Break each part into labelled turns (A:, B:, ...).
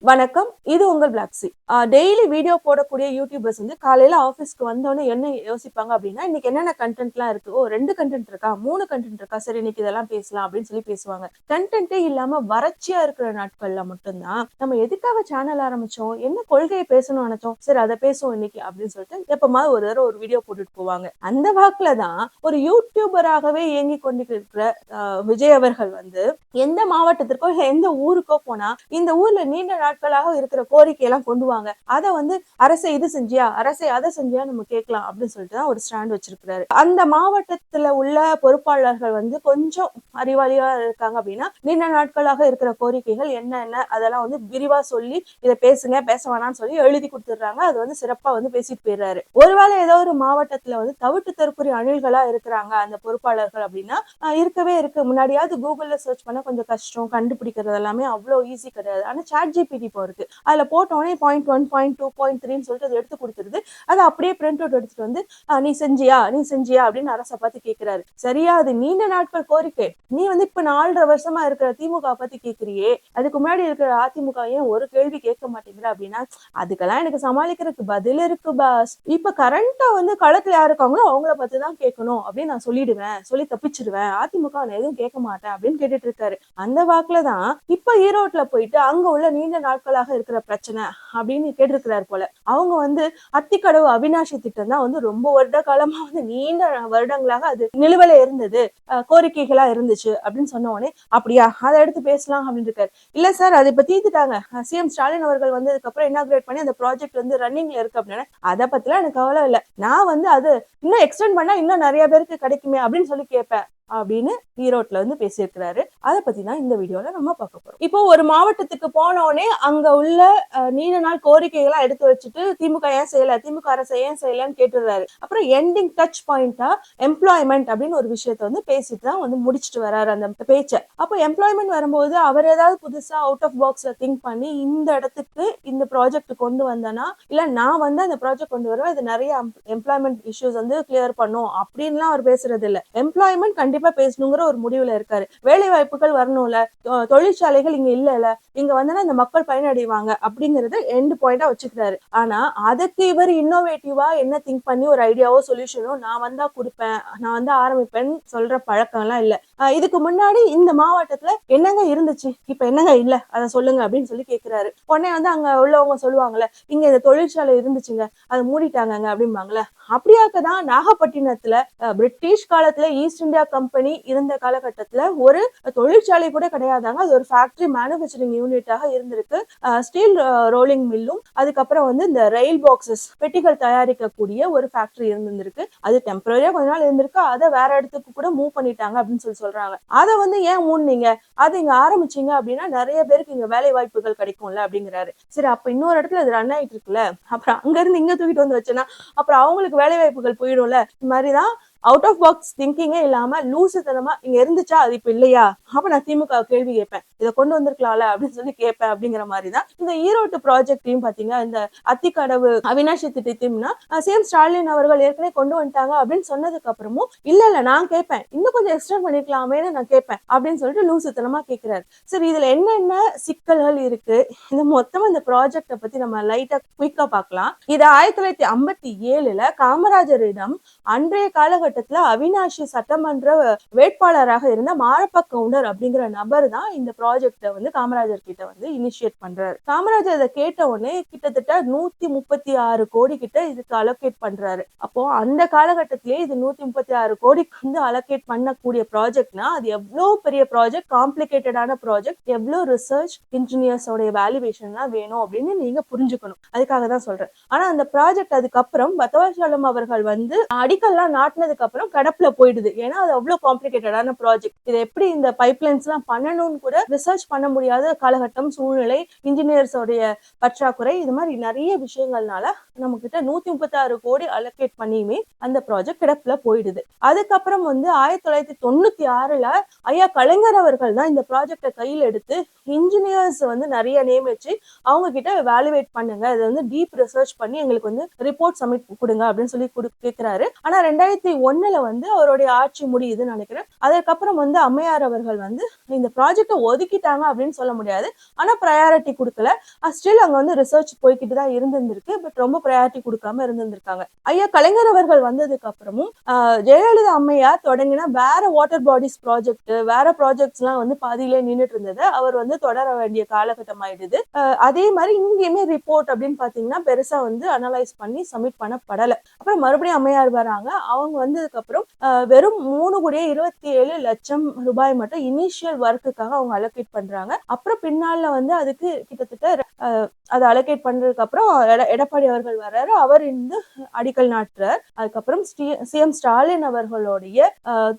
A: வணக்கம். இது உங்கள் பிளாக்ஸி. டெய்லி வீடியோ போடக்கூடிய யூடியூபர்ஸ் வந்து காலையில ஆஃபீஸ்க்கு வந்தோனே என்ன யோசிப்பாங்க அப்படின்னா, இன்னைக்கு என்னென்ன கன்டென்ட்லாம் இருக்கு? ஓ 2 கன்டென்ட் இருக்கா? 3 கன்டென்ட் இருக்கா? சரி இன்னைக்கு இதெல்லாம் பேசலாம் அப்படின்னு சொல்லி பேசுவாங்க. கன்டென்ட்டே இல்லாம வறட்சியா இருக்கிற நாட்கள்ல மட்டும் தான், நம்ம எதுக்காக சேனல் ஆரம்பிச்சோம்? என்ன கொள்கைய பேசணும்னு நெனச்சோம்? சரி அத பேசுவோம் இன்னைக்கு அப்படின்னு சொல்லிட்டு எப்பமாவது ஒரு தடவ ஒரு வீடியோ போட்டுட்டு போவாங்க. அந்த வாக்குல தான் ஒரு யூடியூபராகவே இயங்கிக் கொண்டிருக்கிற விஜய் அவர்கள் வந்து எந்த மாவட்டத்திற்கோ, இல்ல எந்த ஊருக்கோ போனா, இந்த ஊர்ல நீண்ட நாட்களாக இருக்கிற கோரிக்கை எல்லாம் கொண்டு வாங்க. அத வந்து அரசே இது செஞ்சியா? அரசே அத செஞ்சியா? நம்ம கேட்கலாம் அப்படின்னு சொல்லிட்டு தான் ஒரு ஸ்டாண்ட் வச்சிருக்கிறாரு. அந்த மாவட்டத்துல உள்ள பொறுப்பாளர்கள் வந்து கொஞ்சம் அறிவாளியா இருக்காங்க அப்படின்னா, நீண்ட நாட்களாக இருக்கிற கோரிக்கைகள் என்னென்ன அதெல்லாம் வந்து விரிவா சொல்லி இத பேசுங்க, பேச வேணாம்னு சொல்லி எழுதி குடுத்துடுறாங்க. அது வந்து சிறப்பா வந்து பேசிட்டு போயிடுறாரு. ஒருவேளை ஏதோ ஒரு மாவட்டத்துல வந்து தவிட்டு தற்கொலை அணில்களா இருக்கிறாங்க அந்த பொறுப்பாளர்கள் அப்படின்னா, இருக்கவே இருக்கு. முன்னாடியாவது கூகுள்ல சர்ச் பண்ணா கொஞ்சம் கஷ்டம். கண்டுபிடிக்கிறது எல்லாமே அவ்வளோ ஈஸி கிடையாது. ஆனா சாட் ஜிபிடி இப்போ இருக்கு. அதுல போட்ட உடனே பாயிண்ட் 1, பாயிண்ட் 2, பாயிண்ட் 3ன்னு சொல்லிட்டு அதை எடுத்து கொடுத்துருது. அதை அப்படியே பிரிண்ட் அவுட் எடுத்துட்டு வந்து நீ செஞ்சியா நீ செஞ்சியா அப்படின்னு அரசை பார்த்து கேட்கிறாரு. சரியா அது நீண்ட நாட்கள் கோரிக்கை. நீ வந்து இப்ப 4.5 வருஷமா இருக்கிற திமுக பத்தி கேட்கிறியே, அதுக்கு முன்னாடி இருக்கிற அதிமுக ஏன் ஒரு கேள்வி கேட்க மாட்டேங்கிற அப்படின்னா, அதுக்கெல்லாம் எனக்கு சமாளிக்கிறதுக்கு பதில் இருக்கு பாஸ். இப்ப கரண்டா வந்து களத்துல யாரு இருக்காங்களோ அவங்கள பத்தி தான் கேட்கணும் அப்படின்னு நான் சொல்லிடுவேன், சொல்லி தப்பிச்சிருவேன். அதிமுக நான் எதுவும் கேட்க மாட்டேன் அப்படின்னு கேட்டுட்டு இருக்காரு. அந்த வாக்குலதான் இப்ப ஈரோட்ல போயிட்டு அங்க உள்ள நீண்ட நாட்களாக இருக்கிற பிரச்சனை அப்படின்னு கேட்டிருக்கிறாரு போல. அவங்க வந்து அத்திக்கடவு அவிநாசி திட்டம் தான் வந்து ரொம்ப வருட காலமா வந்து நீண்ட வருடங்களாக அது நிலுவையில இருந்தது, கோரிக்கைகளா இருந்துச்சு அப்படின்னு சொன்ன உடனே அப்படியா அதை எடுத்து பேசலாம் அப்படின்னு இருக்காரு. இல்ல சார் அதை இப்ப தீர்த்துட்டாங்க, சிஎம் ஸ்டாலின் அவர்கள் வந்ததுக்கு அப்புறம் இனாகிரேட் பண்ணி அந்த ப்ராஜெக்ட் வந்து ரன்னிங்ல இருக்கு அப்படின்னா அதை பத்திலாம் எனக்கு கவலை இல்லை. நான் வந்து அது இன்னும் எக்ஸ்டெண்ட் பண்ணா இன்னும் நிறைய பேருக்கு கிடைக்குமே அப்படின்னு சொல்லி கேட்பேன் அப்படின்னு ஈரோட்ல வந்து பேசியிருக்கிறாரு. அதை பத்தி தான் இந்த வீடியோல நம்ம பார்க்க போறோம். இப்போ ஒரு மாவட்டத்துக்கு போனோடனே அங்க உள்ள நீண்ட நாள் கோரிக்கைகளை எடுத்து வச்சுட்டு திமுக ஏன் செய்யல, திமுக அரசு ஏன் செய்யலன்னு கேட்டுறாரு. அப்புறம் எண்டிங் டச் பாயிண்டா எம்ப்ளாய்மெண்ட் அப்படின்னு ஒரு விஷயத்த வந்து பேசிட்டு தான் வந்து முடிச்சுட்டு வர்றாரு அந்த பேச்சை. அப்போ எம்ப்ளாய்மெண்ட் வரும்போது அவர் ஏதாவது புதுசா அவுட் ஆஃப் பாக்ஸ்ல திங்க் பண்ணி இந்த இடத்துக்கு இந்த ப்ராஜெக்ட் கொண்டு வந்தனா, இல்ல நான் வந்து அந்த ப்ராஜெக்ட் கொண்டு வருவேன், இது நிறைய எம்ப்ளாய்மெண்ட் இஷ்யூஸ் வந்து கிளியர் பண்ணும் அப்படின்லாம் அவர் பேசுறது இல்ல. எம்ப்ளாய்மெண்ட் கண்டிப்பா பேசணுங்கிற ஒரு முடிவுல இருக்காரு. வேலை வாய்ப்புகள் வரணும்ல, தொழிற்சாலைகள் இங்க இல்ல, இங்க வந்தனா இந்த மக்கள் பயனடைவாங்க அப்படிங்கறத எண்ட் பாயிண்டா வச்சுக்கிறாரு. ஆனா அதுக்கு இவர் இன்னோவேட்டிவா என்ன திங்க் பண்ணி ஒரு ஐடியாவோ சொல்யூஷனோ நான் வந்தா கொடுப்பேன், நான் வந்து ஆரம்பிப்பேன்னு சொல்ற பழக்கம் எல்லாம் இல்ல. இதுக்கு முன்னாடி இந்த மாவட்டத்துல என்னங்க இருந்துச்சு, இப்ப என்னங்க இல்ல அதை சொல்லுங்க அப்படின்னு சொல்லி கேட்கிறாரு. உடனே வந்து அங்க உள்ளவங்க சொல்லுவாங்கல்ல, இங்க இந்த தொழிற்சாலை இருந்துச்சுங்க அதை மூடிட்டாங்க அப்படிம்பாங்கல்ல. அப்படியாக்கதான் நாகப்பட்டினத்துல பிரிட்டிஷ் காலத்துல ஈஸ்ட் இந்தியா கம்பெனி இருந்த காலகட்டத்துல ஒரு தொழிற்சாலை கூட கிடையாதாங்க. அது ஒரு ஃபேக்டரி மேனுஃபேக்சரிங் யூனிட்டாக இருந்திருக்கு. ஸ்டீல் ரோலிங் மில்லும், அதுக்கப்புறம் வந்து இந்த ரயில் பாக்ஸஸ் பெட்டிகள் தயாரிக்கக்கூடிய ஒரு ஃபேக்டரி இருந்திருக்கு. அது டெம்பரரியா கொஞ்ச நாள் இருந்திருக்கு. அதை வேற இடத்துக்கு கூட மூவ் பண்ணிட்டாங்க அப்படின்னு சொல்றாங்க. அதை வந்து ஏன் மூணுனீங்க, அது இங்க ஆரம்பிச்சீங்க அப்படின்னா நிறைய பேருக்கு இங்க வேலை வாய்ப்புகள் கிடைக்கும்ல அப்படிங்கிறாரு. சரி அப்ப இன்னொரு இடத்துல இது ரன் ஆயிட்டு இருக்குல்ல, அப்புறம் அங்க இருந்து இங்க தூக்கிட்டு வந்து வச்சேன்னா அப்புறம் அவங்களுக்கு வேலை வாய்ப்புகள் போயிடும்ல. இந்த மாதிரிதான் அவுட் ஆஃப் பாக்ஸ் திங்கிங்கே இல்லாம லூசுத்தனமா இங்க இருந்துச்சா அது இப்ப இல்லையா, அப்ப நான் திமுக கேள்வி கேட்பேன், இதை கொண்டு வந்திருக்கலாம்ல அப்படின்னு சொல்லி கேட்பேன் அப்படிங்கிற மாதிரிதான் இந்த ஈரோட்டு ப்ராஜெக்டையும் பாத்தீங்கன்னா, இந்த அத்திக்கடவு அவிநாசி திட்டத்தையும்னா சிஎம் ஸ்டாலின் அவர்கள் ஏற்கனவே கொண்டு வந்துட்டாங்க அப்படின்னு சொன்னதுக்கு அப்புறமும் இல்ல நான் கேட்பேன், இன்னும் கொஞ்சம் எக்ஸ்டெண்ட் பண்ணிருக்கலாமேன்னு நான் கேட்பேன் அப்படின்னு சொல்லிட்டு லூசுத்தனமா கேட்கிறாரு. சரி இதுல என்னென்ன சிக்கல்கள் இருக்கு, இந்த மொத்தமா இந்த ப்ராஜெக்டை பத்தி நம்ம லைட்டா குயிக்கா பார்க்கலாம். இது 1957 காமராஜரிடம் அன்றைய காலகட்டத்துல அவிநாசி சட்டமன்ற வேட்பாளராக இருந்த மாரப்ப கவுண்டர் அப்படிங்கிற நபர் தான் இந்த ப்ராஜெக்ட வந்து காமராஜர் கிட்ட வந்து இனிஷியேட் பண்றாரு. காமராஜர் இதை கேட்ட உடனே கிட்டத்தட்ட 136 கோடி கிட்ட இதுக்கு அலோகேட் பண்றாரு. அப்போ அந்த காலகட்டத்திலேயே இது 136 கோடிக்கு வந்து அலோகேட் பண்ணக்கூடிய ப்ராஜெக்ட்னா அது எவ்வளவு பெரிய ப்ராஜெக்ட், காம்ப்ளிகேட்டடான ப்ராஜெக்ட், எவ்வளவு ரிசர்ச் இன்ஜினியர்ஸோட வேல்யூவேஷன்லாம் வேணும் அப்படின்னு நீங்க புரிஞ்சுக்கணும். அதுக்காக தான் சொல்றேன். ஆனா அந்த ப்ராஜெக்ட் அதுக்கப்புறம் பத்தவர்ஷாலம் அவர்கள் வந்து அடிக்கல்லாம் நாட்டினதுக்கு அப்புறம் கடப்புல போயிடுது. ஏன்னா அது அவ்வளவு காம்ப்ளிகேட்டடான ப்ராஜெக்ட். இது எப்படி இந்த பைப்லைன்ஸ் எல்லாம் பண்ணணும்னு கூட ரிசர்ச் பண்ண முடியாத காலகட்டம், சூழ்நிலை, இன்ஜினியர்ஸோடைய பற்றாக்குறை, இது மாதிரி நிறைய விஷயங்கள்னால நம்ம கிட்ட 136 கோடி அலோகேட் பண்ணியுமே அந்த ப்ராஜெக்ட் கிடப்புல போயிடுது. அதுக்கப்புறம் வந்து 1996ல ஐயா கலைஞர் அவர்கள் தான் இந்த ப்ராஜெக்டை கையில் எடுத்து இன்ஜினியர்ஸ் வந்து நிறைய நியமிச்சு அவங்க கிட்ட வேல்யூவேட் பண்ணுங்க, அதை வந்து டீப் ரிசர்ச் பண்ணி எங்களுக்கு வந்து ரிப்போர்ட் சப்மிட் கொடுங்க அப்படின்னு சொல்லி கேட்கிறாரு. ஆனா 1901 வந்து அவருடைய ஆட்சி முடியுதுன்னு நினைக்கிறேன். அதுக்கப்புறம் வந்து அம்மையார் அவர்கள் வந்து இந்த ப்ராஜெக்டை ஒதுக்கிட்டாங்க அப்படின்னு சொல்ல முடியாது. ஆனா ப்ரையாரிட்டி கொடுக்கல. ஸ்டில் அங்க வந்து ரிசர்ச் போய்கிட்டு தான் இருந்திருக்கு. பட் ரொம்ப ப்ரையாரிட்டி கொடுக்காம இருந்திருக்காங்க. ஐயா கலைஞர் அவர்கள் வந்ததுக்கு அப்புறமும் ஜெயலலிதா அம்மையார் தொடங்கினா வேற வாட்டர் பாடிஸ் ப்ராஜெக்ட், வேற ப்ராஜெக்ட்ஸ் எல்லாம் வந்து பாதியிலே நின்றுட்டு இருந்தது. அவர் வந்து தொடர வேண்டிய காலகட்டம் ஆயிடுது. அதே மாதிரி இங்கேயுமே ரிப்போர்ட் அப்படின்னு பாத்தீங்கன்னா பெருசா வந்து அனலைஸ் பண்ணி சப்மிட் பண்ணப்படல. அப்புறம் மறுபடியும் அம்மையார் வராங்க. அவங்க வந்ததுக்கு அப்புறம் வெறும் 3,27,00,000 ரூபாய் மட்டும் இனிஷியல் ஒர்க்குக்காக அவங்க அலோகேட் பண்றாங்க. அப்புறம் பின்னால வந்து அதுக்கு கிட்டத்தட்ட அதை அலோகேட் பண்றதுக்கு அப்புறம் எடப்பாடி அவர்கள் வர்றாரு. அவர் இந்த அடிக்கல் நாட்டுறார். அதுக்கப்புறம் சிஎம் ஸ்டாலின் அவர்களுடைய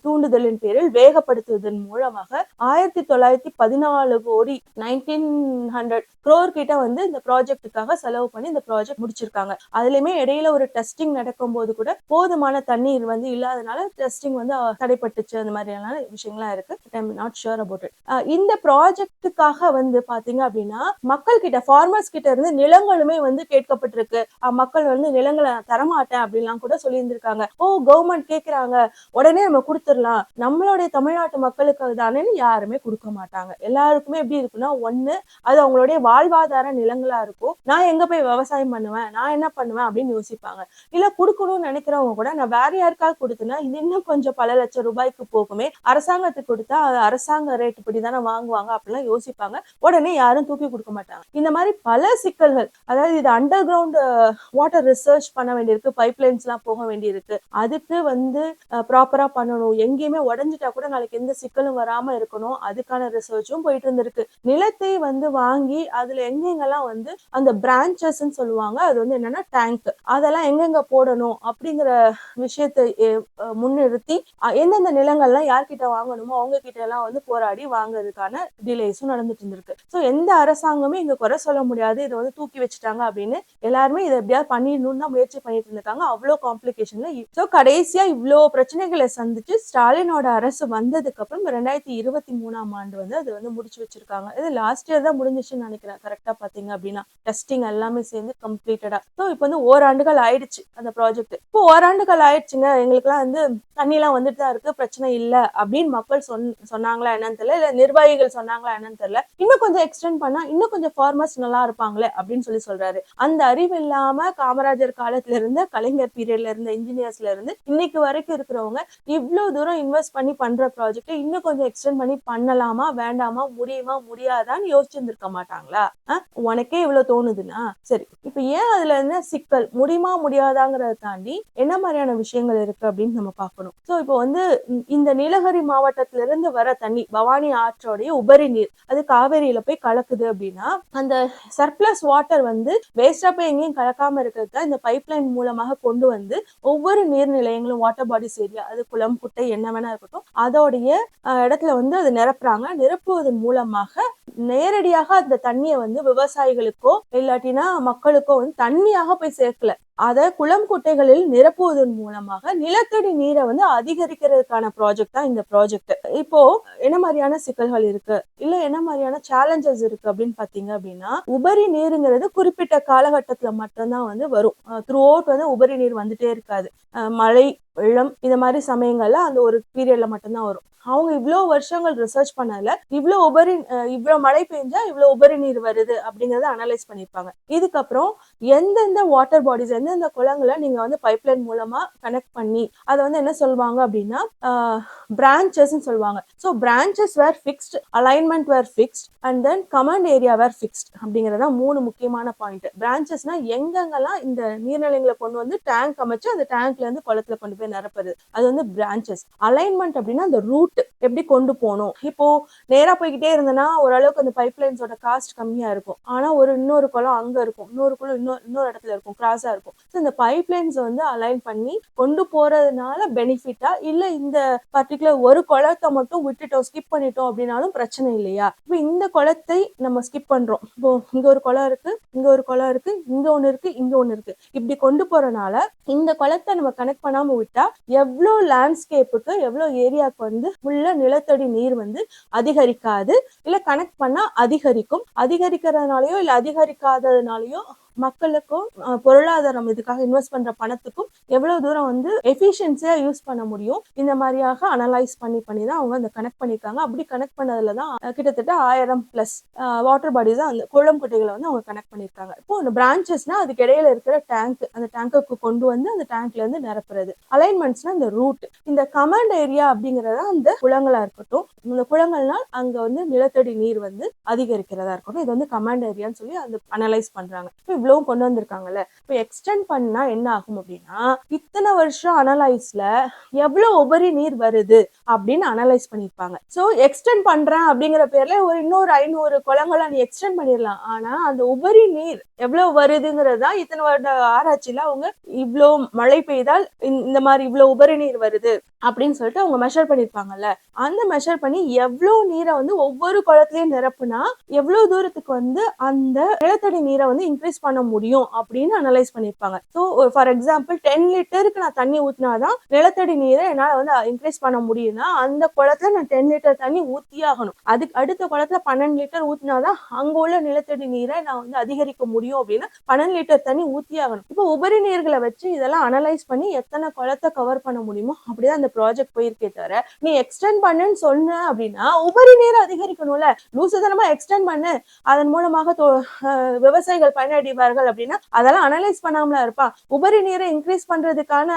A: தூண்டுதலின் பேரில் வேகப்படுத்துவதன் மூலமாக 1914 கோடி 1900 crore கிட்ட வந்து இந்த ப்ராஜெக்டுக்காக செலவு பண்ணி இந்த ப்ராஜெக்ட் முடிச்சிருக்காங்க. அதுலயுமே இடையில ஒரு டெஸ்டிங் நடக்கும் போது கூட போதுமான தண்ணீர் வந்து இல்லாதனால டெஸ்டிங் வந்து தடைப்பட்டுச்சு. அந்த மாதிரியான விஷயங்கள்லாம் இருக்கு. I'm not sure about it. இந்த ப்ராஜெக்டுக்காக வந்து பாத்தீங்க அப்படின்னா மக்கள் கிட்ட, ஃபார்மர்ஸ் கிட்ட இருந்து நிலங்களுமே வந்து கேட்கப்பட்டிருக்கு. மக்கள் வந்து நிலங்களை தரமாட்டேன் அப்படின்லாம் கூட சொல்லியிருந்திருக்காங்க. கவர்மெண்ட் கேட்கிறாங்க, உடனே நம்ம கொடுத்துடலாம், நம்மளுடைய தமிழ்நாட்டு மக்களுக்கு தானே யாருமே கொடுக்க மாட்டாங்க. எல்லாருக்குமே எப்படி இருக்குன்னா, ஒண்ணு அது அவங்களுடைய வாழ்வாதார நிலங்களா இருக்கும். நான் எங்க போய் விவசாயம் பண்ணுவேன், நான் என்ன பண்ணுவேன் அப்படின்னு யோசிப்பாங்க. இல்ல கொடுக்கணும்னு நினைக்கிறவங்க கூட நான் வேற யாருக்காவது கொடுத்தேன்னா இது இன்னும் கொஞ்சம் பல லட்சம் ரூபாய்க்கு போகுமே, அரசாங்கத்துக்கு கொடுத்தா அது அரசாங்க ரேட் படி தானே வாங்குவாங்க அப்படிலாம் யோசிப்பாங்க. உடனே யாரும் தூக்கி கொடுக்க மாட்டாங்க. இந்த மாதிரி பல சிக்கல்கள், அதாவது இது அண்டர் கிரவுண்ட் வாட்டர் ரிசர்ச் பண்ண வேண்டியிருக்கு, பைப்லைன்ஸ் எல்லாம் போக வேண்டியிருக்கு. அதுக்கு வந்து ப்ராப்பரா பண்ணணும். எங்கேயுமே உடஞ்சிட்டா கூட நாளைக்கு எந்த சிக்கலும் வராம இருக்கணும். அதுக்கான ரிசர்ச்சும் போயிட்டு இருந்திருக்கு. நிலத்தை வந்து வாங்கி அதுல எங்கெங்கெல்லாம் வந்து அந்த பிரான்ச்சஸ் சொல்லுவாங்க, அது வந்து என்னன்னா டேங்க், அதெல்லாம் எங்கெங்க போடணும் அப்படிங்கிற விஷயத்தை முன்னிறுத்தி எந்தெந்த நிலங்கள்லாம் யார்கிட்ட வாங்கணுமோ அவங்க கிட்ட எல்லாம் வந்து போராடி வாங்குறதுக்கான டிலேஸும் நடந்துட்டு இருந்திருக்கு. ஸோ எந்த அரசாங்கமே இங்க குறை சொல்ல முடியாது, இதை வந்து தூக்கி வச்சுட்டாங்க அப்படின்னு. எல்லாருமே இதை எப்படியாவது பண்ணிடணும்னு தான் முயற்சி பண்ணிட்டு இருந்திருக்காங்க. அவ்வளோ காம்ப்ளிகேஷன்ல. ஸோ கடைசியா இவ்வளோ பிரச்சனைகளை சந்திச்சு ஸ்டாலினோட அரசு வந்ததுக்கு அப்புறம் 2023ஆம் ஆண்டு வந்து அது வந்து முடிச்சு வச்சிருக்காங்க. இது லாஸ்ட் இயர் தான் முடிஞ்சிச்சுன்னு நினைக்கிறேன். கரெக்டா பாத்தீங்க அப்படின்னா டெஸ்டிங் எல்லாமே சேர்ந்து கம்ப்ளீட்டடா. ஸோ இப்போ வந்து ஓராண்டுகள் ஆயிடுச்சு அந்த ப்ராஜெக்ட். இப்போ ஓராண்டுகள் ஆயிடுச்சுங்க, எங்களுக்குலாம் வந்து தண்ணிலாம் வந்துட்டு தான் இருக்கு, பிரச்சனை இல்லை அப்படின்னு மக்கள் சொன்னாங்களா என்னன்னு தெரியல, இல்ல நிர்வாகிகள் சொன்னாங்களா என்னன்னு தெரியல. இன்னும் கொஞ்சம் எக்ஸ்டெண்ட் பண்ணா இன்னும் கொஞ்சம் ஃபார்மர்ஸ் நல்லா இருப்பாங்களே அப்படின்னு சொல்றாரு. அந்த அறிவு இல்லாம காமராஜர் காலத்துல இருந்து, கலைஞர் பீரியட்ல இருந்த இன்ஜினியர்ஸ்ல இருந்து இன்னைக்கு வரைக்கும் இருக்கிறவங்க இவ்வளவு தூரம் இன்வெஸ்ட் பண்ணி பண்ற ப்ராஜெக்ட் இன்னும் கொஞ்சம் எக்ஸ்டெண்ட் பண்ணி பண்ணலாமா வேண்டாமா, முடியுமா முடியாதான்னு யோசிச்சிருந்திருக்க மாட்டாங்களா? உனக்கே இவ்வளவு தோணுதுன்னா சரி, இப்ப ஏன் அதுல என்ன சிக்கல், முடியுமா முடியாதாங்கிறத தாண்டி என்ன மாதிரியான விஷயங்கள் இருக்கு அப்படின்னு நம்ம பார்க்கணும். சோ இப்போ வந்து இந்த நீலகிரி மாவட்டத்தில இருந்து வர தண்ணி பவானி ஆற்றோடைய உபரி நீர் அது காவேரியில போய் கலக்குது அப்படின்னா அந்த சர்ப்ளஸ் வாட்டர் வந்து வேஸ்டா போய் எங்கேயும் கலக்காம இருக்கிறது இந்த பைப்லைன் மூலமாக கொண்டு வந்து ஒவ்வொரு நீர்நிலையங்களும் வாட்டர் பாடிஸ் ஏரியா, அது குளம் குட்டை என்ன வேணா இருக்கட்டும், அதோடைய இடத்துல வந்து அது நிரப்புறாங்க. நிரப்புவதன் மூலமாக நேரடியாக அந்த தண்ணியை வந்து விவசாயிகளுக்கோ இல்லாட்டினா மக்களுக்கோ வந்து தண்ணியாக போய் சேர்க்கல, அதை குளம் குட்டைகளில் நிரப்புவதன் மூலமாக நிலத்தடி நீரை வந்து அதிகரிக்கிறதுக்கான ப்ராஜெக்ட் தான் இந்த ப்ராஜெக்ட். இப்போ என்ன மாதிரியான சிக்கல்கள் இருக்கு, இல்ல என்ன மாதிரியான சேலஞ்சஸ் இருக்கு அப்படின்னு பாத்தீங்க அப்படின்னா, உபரி நீருங்கிறது குறிப்பிட்ட காலகட்டத்துல மட்டும்தான் வந்து வரும். த்ரூ அவுட் வந்து உபரி நீர் வந்துட்டே இருக்காது. மழை வெள்ளம் இந்த மாதிரி சமயங்கள்ல அந்த ஒரு பீரியட்ல மட்டும்தான் வரும். அவங்க இவ்வளவு வருஷங்கள் ரிசர்ச் பண்ணல இவ்வளவு மழை பெஞ்சா இவ்வளவு உபரி நீர் வருது அப்படிங்கறத அனலைஸ் பண்ணிருப்பாங்க. இதுக்கப்புறம் எந்தெந்த வாட்டர் பாடிஸ், எந்தெந்த குளங்களை நீங்க வந்து பைப்லைன் மூலமா கனெக்ட் பண்ணி அதை வந்து என்ன சொல்லுவாங்க அப்படின்னா பிரான்ச்சஸ் சொல்லுவாங்க. So branches were fixed, alignment were fixed and then command area were fixed அப்படிங்கறத 3 முக்கியமான பாயிண்ட். பிரான்ச்சஸ்னா எங்கெங்கெல்லாம் இந்த நீர்நிலைகளை கொண்டு வந்து டேங்க் அமைச்சு அந்த டேங்க்ல இருந்து குளத்துல கொண்டு போய் நிரப்புறது, அது வந்து பிரான்ச்சஸ். அலைன்மெண்ட் அப்படின்னா அந்த ரூட் எப்படி கொண்டு போகணும். இப்போ நேரா போய்கிட்டே இருந்தனா ஓரளவுக்கு அந்த பைப்லைன்ஸோட காஸ்ட் கம்மியா இருக்கும். ஆனா இன்னொரு குளம் அங்க இருக்கும், இன்னொரு குளம் இன்னொரு இடத்துல இருக்கும், கிராஸா இருக்கும். இந்த பைப்லைன்ஸ் வந்து அலைன் பண்ணி கொண்டு போறதுனால பெனிஃபிட்டா, இல்ல இந்த பர்டிகுலர் ஒரு குளத்தை மட்டும் விட்டுட்டோம் ஸ்கிப் பண்ணிட்டோம் அப்படின்னாலும் பிரச்சனை இல்லையா? இப்போ இந்த குளத்தை நம்ம ஸ்கிப் பண்றோம், இப்போ இங்க ஒரு குளம் இருக்கு, இங்க ஒரு குளம் இருக்கு, இங்க ஒண்ணு இருக்கு, இங்க ஒண்ணு இருக்கு, இப்படி கொண்டு போறனால இந்த குளத்தை நம்ம கனெக்ட் பண்ணாம விட்டா எவ்வளவு லேண்ட்ஸ்கேப்புக்கு எவ்வளவு ஏரியாவுக்கு வந்து உள்ள நிலத்தடி நீர் வந்து அதிகரிக்காது, இல்ல கனெக்ட் பண்ணா அதிகரிக்கும். அதிகரிக்கிறதுனாலயோ இல்ல அதிகரிக்காததுனாலயோ மக்களுக்கும் பொருளாதாரம் இதுக்காக இன்வெஸ்ட் பண்ற பணத்துக்கும் எவ்வளவு தூரம் வந்து எஃபிஷியன்சியா யூஸ் பண்ண முடியும், இந்த மாதிரியாக அனலைஸ் பண்ணி தான் அவங்க அந்த கனெக்ட் பண்ணிருக்காங்க. அப்படி கனெக்ட் பண்ணதுலதான் கிட்டத்தட்ட 1000+ வாட்டர் பாடிஸ் அந்த குளம் குட்டைகளை வந்து அவங்க கனெக்ட் பண்ணிருக்காங்க. இப்போ இந்த பிரான்ச்சஸ்னா அதுக்கு இடையில இருக்கிற டேங்க், அந்த டேங்குக்கு கொண்டு வந்து அந்த டேங்க்ல இருந்து நிரப்புறது. அலைன்மெண்ட்ஸ்னா இந்த ரூட். இந்த கமாண்ட் ஏரியா அப்படிங்கறத அந்த குளங்களா இருக்கட்டும், இந்த குளங்கள்னால் அங்க வந்து நிலத்தடி நீர் வந்து அதிகரிக்கிறதா இருக்கட்டும், இது வந்து கமாண்ட் ஏரியான்னு சொல்லி அந்த அனலைஸ் பண்றாங்க. இப்போ இவ்வளவு கொண்டு வந்திருக்காங்கல்ல, இப்போ எக்ஸ்டெண்ட் பண்ணா என்ன ஆகும் அப்படின்னா, இத்தனை வருஷம் அனலைஸ்ல எவ்வளவு உபரி நீர் வருது அப்படின்னு அனலைஸ் பண்ணிருப்பாங்க. சோ எக்ஸ்டெண்ட் பண்றேன் அப்படிங்கிற பேர்ல ஒரு இன்னொரு 500 குளங்களை நீ எக்ஸ்டெண்ட் பண்ணிடலாம். ஆனா அந்த உபரி நீர் எவ்வளவு வருதுங்கிறதா இத்தனை வருட ஆராய்ச்சியில அவங்க இவ்வளவு மழை பெய்தால் இந்த மாதிரி இவ்வளவு உபரி நீர் வருது அப்படின்னு சொல்லிட்டு அவங்க மெஷர் பண்ணிருப்பாங்கல்ல. அந்த மெஷர் பண்ணி எவ்வளவு நீரை வந்து ஒவ்வொரு குளத்திலயும் நிரப்புனா எவ்வளவு தூரத்துக்கு வந்து அந்த நிலத்தடி நீரை வந்து இன்க்ரீஸ் பண்ண முடியும் அப்படின்னு அனலைஸ் பண்ணிருப்பாங்க. ஸோ ஃபார் எக்ஸாம்பிள் 10 லிட்டருக்கு நான் தண்ணி ஊத்தினாதான் நிலத்தடி நீரை என்னால வந்து இன்க்ரீஸ் பண்ண முடியும்னா அந்த குளத்துல நான் 10 லிட்டர் தண்ணி ஊத்தி ஆகணும். அதுக்கு அடுத்த குளத்துல 12 லிட்டர் ஊத்தினாதான் அங்க உள்ள நிலத்தடி நீரை நான் வந்து அதிகரிக்க முடியும் அப்படின்னா 12 லிட்டர் தண்ணி ஊத்தி ஆகணும். இப்போ உபரி நீர்களை வச்சு இதெல்லாம் அனலைஸ் பண்ணி எத்தனை குளத்தை கவர் பண்ண முடியுமோ அப்படிதான் அந்த ப்ராஜெக்ட் போயிருக்கே தவிர, நீ எக்ஸ்டெண்ட் பண்ணுன்னு சொன்ன அப்படின்னா உபரி நீரை அதிகரிக்கணும்ல, லூசுதனமா எக்ஸ்டெண்ட் பண்ணு அதன் மூலமாக விவசாயிகள் பயனடைவார்கள் அப்படின்னா அதெல்லாம் அனலைஸ் பண்ணாமல இருப்பா. உபரி நீரை இன்க்ரீஸ் பண்றதுக்கான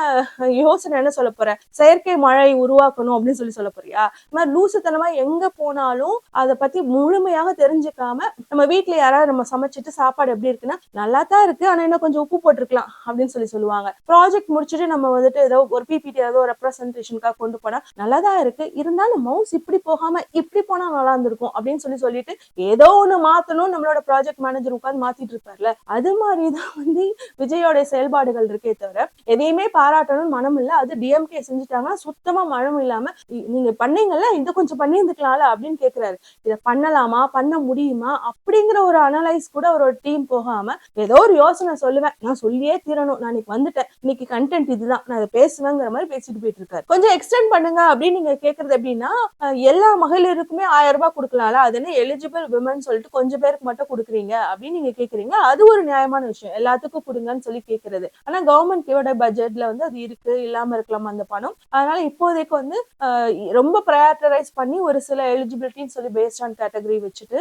A: யோசனை என்ன சொல்ல போற, செயற்கை மழை உருவாக்கணும் அப்படின்னு சொல்ல போறியா? இந்த மாதிரி லூசுத்தனமா எங்க போனாலும் அதை பத்தி முழுமையாக தெரிஞ்சுக்காம நம்ம வீட்டுல யாராவது நம்ம சமைச்சிட்டு சாப்பாடு எப்படி இருக்குன்னா நல்லா தான் இருக்கு ஆனா என்ன கொஞ்சம் உப்பு போட்டிருக்கலாம் அப்படின்னு சொல்லுவாங்க. ப்ராஜெக்ட் முடிச்சுட்டு நம்ம வந்துட்டு ஏதோ ஒரு பிபிடி ஏதோ ரெப்ரசன்டேஷனுக்காக கொண்டு போனா நல்லாதான் இருக்கு, இருந்தாலும் மவுஸ் இப்படி போகாம இப்படி போனா நல்லா இருந்திருக்கும் அப்படின்னு சொல்லிட்டு ஏதோ ஒண்ணு மாத்தணும் நம்மளோட ப்ராஜெக்ட் மேனேஜர் உட்கார்ந்து மாத்திட்டு இருப்பார்ல. அது மாதிரிதான் வந்து விஜயோட செயல்பாடுகள் இருக்கே தவிர எதையுமே பாராட்டணும்னு மனம் இல்ல. அது டிஎம்கே செஞ்சுட்டாங்கன்னா சுத்தமா மனம் இல்லாம நீங்க பண்ணீங்கல்ல இதை கொஞ்சம் பண்ணியிருந்துக்கலாம்ல அப்படின்னு கேக்குறாரு. இதை பண்ணலாமா, பண்ண முடியுமா அப்படிங்கிற ஒரு அனலைஸ் கூட ஒரு டீம் போகாம ஏதோ ஒரு யோசனை சொல்லுவேன், நான் சொல்லியே தீரணும், நான் இன்னைக்கு வந்துட்டேன், இன்னைக்கு கண்டென்ட் இதுதான், நான் அதை பேசுவேங்கிற மாதிரி பேசிட்டு போயிட்டு இருக்காரு. கொஞ்சம் எக்ஸ்டெண்ட் பண்ணுங்க அப்படின்னு நீங்க கேக்குறது எப்படின்னா, எல்லா மகளிருக்குமே 1000 ரூபாய் கொடுக்கலாம்ல, அது என்ன எலிஜிபிள் விமன் சொல்லிட்டு கொஞ்சம் பேருக்கு மட்டும் கொடுக்குறீங்க அப்படின்னு நீங்க கேக்குறீங்க. அது ஒரு நியாயமான விஷயம், எல்லாத்துக்கும் கொடுங்கன்னு சொல்லி கேக்குறது. ஆனா கவர்மெண்டோட பட்ஜெட்ல வந்து அது இருக்கு, இல்லாம இருக்கலாம் அந்த பணம். அதனால இப்போதைக்கு வந்து ரொம்ப ப்ரையாரிட்டைஸ் பண்ணி ஒரு சில எலிஜிபிலிட்டின்னு சொல்லி பேஸ்ட் ஆன் கேட்டகரி வச்சுட்டு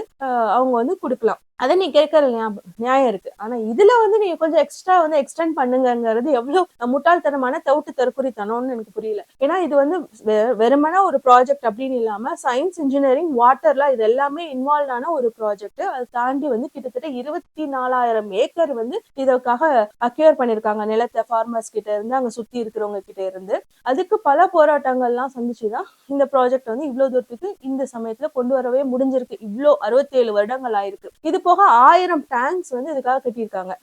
A: அவங்க வந்து கொடுக்கலாம். அதை நீ கேட்கற நியாயம் இருக்கு. ஆனா இதுல வந்து நீங்க கொஞ்சம் எக்ஸ்ட்ரா வந்து எக்ஸ்டெண்ட் பண்ணுங்கிறது எவ்வளவு முட்டாள்தனமான தவிட்டு தற்கொலைத்தனம்னு எனக்கு புரியல. ஏன்னா இது வந்து வெறுமனா ஒரு ப்ராஜெக்ட் அப்படின்னு இல்லாம சயின்ஸ், இன்ஜினியரிங், வாட்டர்ல இது எல்லாமே இன்வால்வ் ஆன ஒரு ப்ராஜெக்ட். அதை தாண்டி வந்து கிட்டத்தட்ட 24,000 ஏக்கர் வந்து இதற்காக அக்யூர் பண்ணிருக்காங்க நிலத்தை, ஃபார்மர்ஸ் கிட்ட இருந்து அங்க சுத்தி இருக்கிறவங்க கிட்ட இருந்து. அதுக்கு பல போராட்டங்கள்லாம் சந்திச்சுதான் இந்த ப்ராஜெக்ட் வந்து இவ்வளவு தூரத்துக்கு இந்த சமயத்துல கொண்டு வரவே முடிஞ்சிருக்கு. இவ்வளோ 67 வருடங்கள் ஆயிருக்கு. இது போக 1000 டேங்க்ஸ் வந்து இதுக்காக கட்டியிருக்காங்க.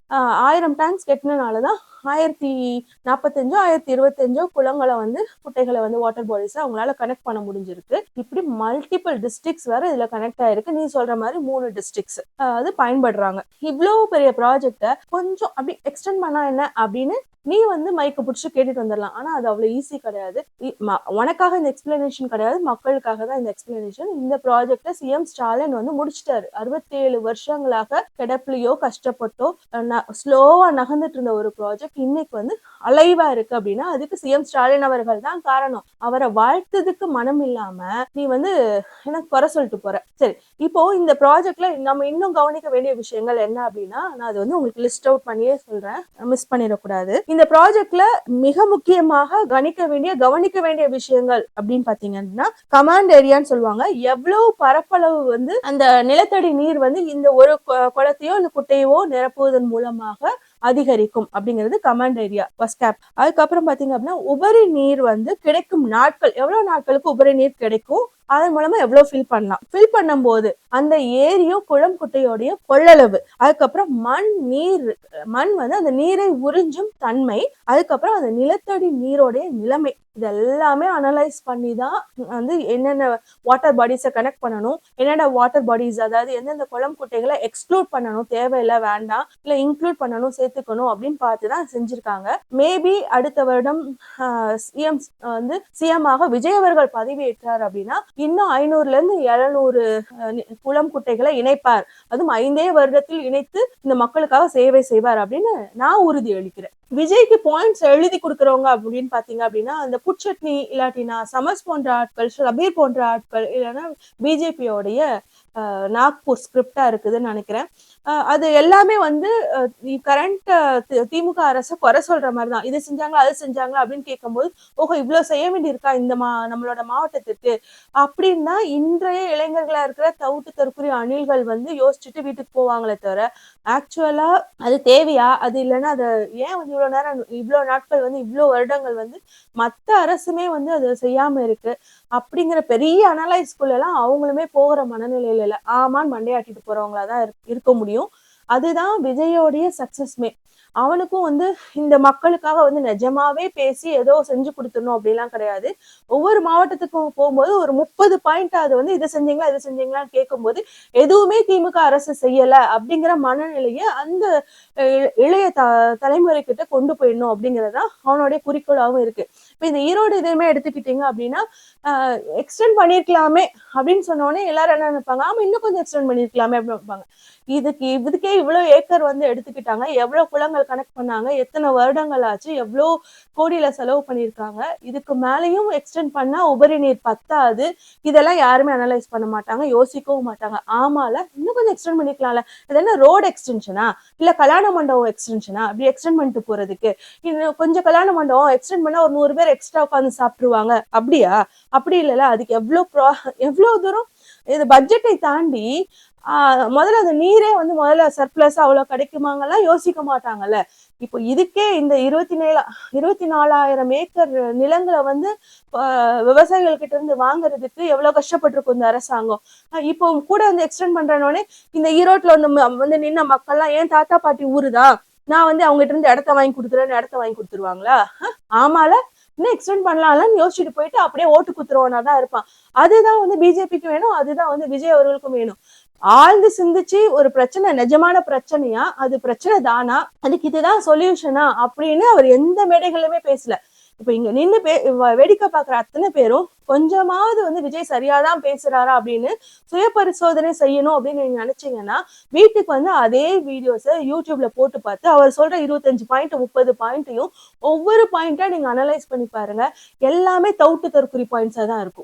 A: 1000 டேங்க்ஸ் கட்டினாலதான் 1045 1025 குளங்களை வந்து குட்டைகளை வந்து வாட்டர் பாடிஸ் அவங்களால கனெக்ட் பண்ண முடிஞ்சிருக்கு. இப்படி மல்டிபிள் டிஸ்ட்ரிக்ட்ஸ் வேற இதுல கனெக்ட் ஆயிருக்கு. நீ சொல்ற மாதிரி 3 டிஸ்ட்ரிக்ட்ஸ் அது பயன்படுறாங்க. இவ்வளவு பெரிய ப்ராஜெக்ட கொஞ்சம் அப்படி எக்ஸ்டெண்ட் பண்ணா என்ன அப்படின்னு நீ வந்து மைக்க பிடிச்சு கேட்டுட்டு வந்துடலாம். ஆனா அது அவ்வளவு ஈஸி கிடையாது. உனக்காக இந்த எக்ஸ்பிளனேஷன் கிடையாது, மக்களுக்காக தான் இந்த எக்ஸ்பிளனேஷன். இந்த ப்ராஜெக்ட சிஎம் ஸ்டாலின் வந்து முடிச்சிட்டாரு. 67 வருஷங்களாக கிடப்பிலையோ கஷ்டப்பட்டோ ஸ்லோவா நகர்ந்துட்டு இருந்த ஒரு ப்ராஜெக்ட் இன்னைக்கு வந்து அலைவா இருக்கு அப்படின்னா அதுக்கு சிஎம் ஸ்டாலின் அவர்கள் தான் காரணம். அவரை வாழ்த்ததுக்கு மனம் இல்லாம நீ வந்து எனக்கு குறை சொல்லிட்டு போற. சரி, இப்போ இந்த ப்ராஜெக்ட்ல நம்ம இன்னும் கவனிக்க வேண்டிய விஷயங்கள் என்ன அப்படின்னா, நான் அது வந்து உங்களுக்கு லிஸ்ட் அவுட் பண்ணியே சொல்றேன், மிஸ் பண்ணிடக்கூடாது. இந்த ப்ராஜெக்ட்ல மிக முக்கியமாக கவனிக்க வேண்டிய விஷயங்கள் அப்படின்னு பாத்தீங்கன்னா, கமாண்ட் ஏரியான்னு சொல்லுவாங்க. எவ்வளவு பரப்பளவு வந்து அந்த நிலத்தடி நீர் வந்து இந்த ஒரு குளத்தையோ இந்த குட்டையோ நிரப்புவதன் மூலமாக அதிகரிக்கும் அப்படிங்கிறது கமாண்ட் ஏரியா ஃபர்ஸ்ட் கேப். அதுக்கப்புறம் பாத்தீங்க அப்படின்னா உபரி நீர் வந்து கிடைக்கும் நாட்கள், எவ்வளவு நாட்களுக்கு உபரி நீர் கிடைக்கும், அதன் மூலமா எவ்வளவு ஃபில் பண்ணலாம், ஃபில் பண்ணும் போது அந்த ஏரியும் குளம் குட்டையோடைய கொள்ளளவு, அதுக்கப்புறம் மண் வந்து அந்த நீரை உறிஞ்சும் தன்மை, அதுக்கப்புறம் அந்த நிலத்தடி நீரோடைய நிலைமை, இதெல்லாமே அனலைஸ் பண்ணி தான் வந்து என்னென்ன வாட்டர் பாடிஸை கனெக்ட் பண்ணணும், என்னென்ன வாட்டர் பாடிஸ் அதாவது எந்தெந்த குளம் குட்டைகளை எக்ஸ்க்ளூட் பண்ணணும், தேவையில்லை வேண்டாம், இல்லை இன்க்ளூட் பண்ணணும் சேர்த்துக்கணும் அப்படின்னு பார்த்து தான் செஞ்சிருக்காங்க. மேபி அடுத்த வருடம் சிஎம் வந்து சிஎம் ஆக விஜய் அவர்கள் பதவி ஏற்றார் அப்படின்னா இன்னும் 500ல இருந்து 700 குளம் குட்டைகளை இணைப்பார், அதுவும் 5 வருடத்தில் இணைத்து இந்த மக்களுக்காக சேவை செய்வார் அப்படின்னு நான் உறுதி அளிக்கிறேன். விஜய்க்கு பாயிண்ட்ஸ் எழுதி கொடுக்குறவங்க அப்படின்னு பாத்தீங்க அப்படின்னா, அந்த புட்சட்னி இல்லாட்டினா சமஸ் போன்ற ஆட்கள், ஷபீர் போன்ற ஆட்கள், இல்லைன்னா பிஜேபியோடைய நாக்பூர் ஸ்கிரிப்டா இருக்குதுன்னு நினைக்கிறேன். அது எல்லாமே வந்து கரண்ட் திமுக அரசை குறை சொல்ற மாதிரி தான். இது செஞ்சாங்களா அது செஞ்சாங்களா அப்படின்னு கேட்கும்போது, ஓஹோ இவ்வளவு செய்ய வேண்டியிருக்கா இந்த நம்மளோட மாவட்டத்திற்கு அப்படின்னா இன்றைய இளைஞர்களா இருக்கிற தவிட்டு தற்குறி அணில்கள் வந்து யோசிச்சுட்டு வீட்டுக்கு போவாங்களே தவிர, ஆக்சுவலா அது தேவையா, அது இல்லைன்னா அதை ஏன் வந்து இவ்வளவு நேரம் இவ்வளவு நாட்கள் வந்து இவ்வளவு வருடங்கள் வந்து மத்த அரசுமே வந்து அதை செய்யாம இருக்கு அப்படிங்கிற பெரிய அனலைஸ்குள்ள எல்லாம் அவங்களுமே போகிற மனநிலையில இல்ல. ஆமான்னு மண்டையாட்டிட்டு போறவங்களாதான் இருக்க முடியும். அதுதான் விஜயோடைய சக்சஸ்மே. அவனுக்கும் வந்து இந்த மக்களுக்காக வந்து நிஜமாவே பேசி ஏதோ செஞ்சு கொடுத்துடணும் அப்படிலாம் கிடையாது. ஒவ்வொரு மாவட்டத்துக்கும் போகும்போது ஒரு 30 பாயிண்ட் அது வந்து இதை செஞ்சீங்களா இதை செஞ்சீங்களான்னு கேட்கும்போது எதுவுமே திமுக அரசு செய்யல அப்படிங்கிற மனநிலையை அந்த இளைய தலைமுறை கிட்ட கொண்டு போயிடணும் அப்படிங்கறதுதான் அவனுடைய குறிக்கோளாகவும் இருக்கு. இப்ப இந்த ஈரோடு இதையுமே எடுத்துக்கிட்டீங்க அப்படின்னா, எக்ஸ்டெண்ட் பண்ணிருக்கலாமே அப்படின்னு சொன்ன உடனே எல்லாரும் என்ன நினைப்பாங்க, ஆமா இன்னும் கொஞ்சம் எக்ஸ்டெண்ட் பண்ணிருக்கலாமே அப்படின்னு நினைப்பாங்க. இதுக்கே இவ்வளவு ஏக்கர் வந்து எடுத்துக்கிட்டாங்க, எவ்வளவு குளங்கள் கனெக்ட் பண்ணாங்க, எத்தனை வருடங்கள் ஆச்சு, எவ்வளவு கோடியில செலவு பண்ணிருக்காங்க, இதுக்கு மேலேயும் எக்ஸ்டெண்ட் பண்ணா உபரி நீர் பத்தாது, இதெல்லாம் யாருமே அனலைஸ் பண்ண மாட்டாங்க, யோசிக்கவும் மாட்டாங்க. ஆமால இன்னும் கொஞ்சம் எக்ஸ்டெண்ட் பண்ணிக்கலாம்ல, இது என்ன ரோடு எக்ஸ்டென்ஷனா இல்ல கல்யாண மண்டபம் எக்ஸ்டென்ஷனா, அப்படி எக்ஸ்டெண்ட் பண்ணிட்டு போறதுக்கு இன்னும் கொஞ்சம் கல்யாண மண்டபம் எக்ஸ்டெண்ட் பண்ணா ஒரு 100 பேர் எக்ஸ்ட்ரா உட்காந்து சாப்பிட்டுருவாங்க அப்படியா, அப்படி இல்லைல்ல, அதுக்கு எவ்வளவு தூரம் இது பட்ஜெட்டை தாண்டி முதல்ல அந்த நீரே வந்து முதல்ல சர்ப்ளஸ் அவ்வளவு கிடைக்குமாங்கலாம் யோசிக்க மாட்டாங்கல்ல. இப்போ இதுக்கே இந்த 24,000 ஏக்கர் நிலங்களை வந்து விவசாயிகள் கிட்ட இருந்து வாங்குறதுக்கு எவ்வளவு கஷ்டப்பட்டிருக்கும் இந்த அரசாங்கம். இப்போ கூட வந்து எக்ஸ்டெண்ட் பண்றனோடனே இந்த ஈரோட்ல வந்து நின்ன மக்கள்லாம் ஏன் தாத்தா பாட்டி ஊருதான், நான் வந்து அவங்க கிட்ட இருந்து இடத்த வாங்கி கொடுத்துறேன்னு இடத்த வாங்கி கொடுத்துருவாங்களா? ஆமால இன்னும் எக்ஸ்டெண்ட் பண்ணலாம்னு யோசிச்சுட்டு போயிட்டு அப்படியே ஓட்டு குத்துருவனா தான் இருப்பான். அதுதான் வந்து பிஜேபிக்கு வேணும், அதுதான் வந்து விஜய் அவர்களுக்கும் வேணும். ஆழ்ந்து சிந்திச்சு ஒரு பிரச்சனை நிஜமான பிரச்சனையா, அது பிரச்சனை தானா, அதுக்கு இதுதான் சொல்யூஷனா அப்படின்னு அவர் எந்த மேடைகளுமே பேசல. இப்ப இங்க நின்னு வேடிக்கை பாக்குற அத்தனை பேரும் கொஞ்சமாவது வந்து விஜய் சரியாதான் பேசுறாரா அப்படின்னு சுய பரிசோதனை செய்யணும் அப்படின்னு நீங்க நினைச்சீங்கன்னா, வீட்டுக்கு வந்து அதே வீடியோஸை யூடியூப்ல போட்டு பார்த்து அவர் சொல்ற 25 பாயிண்ட் 30 பாயிண்ட்டையும் ஒவ்வொரு பாயிண்டா நீங்க அனலைஸ் பண்ணி பாருங்க. எல்லாமே தவிட்டு தற்குறி பாயிண்ட்ஸா தான் இருக்கும்.